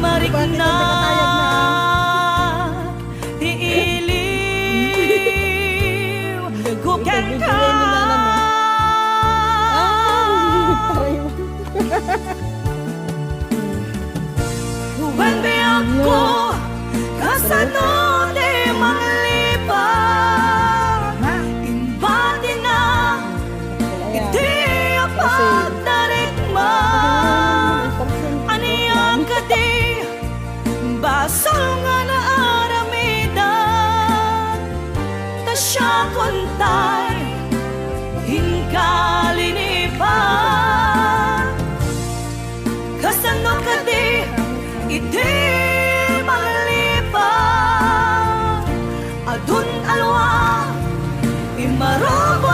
marigna diiliw kuken ka Huwag ako kasano di manglipat Imbati na iti apat tarikma Aniyang kadi basal nga na aramidan Ta siya kontay hinkalinipan Kasano kadi iti manglipat Adun alwa imarobo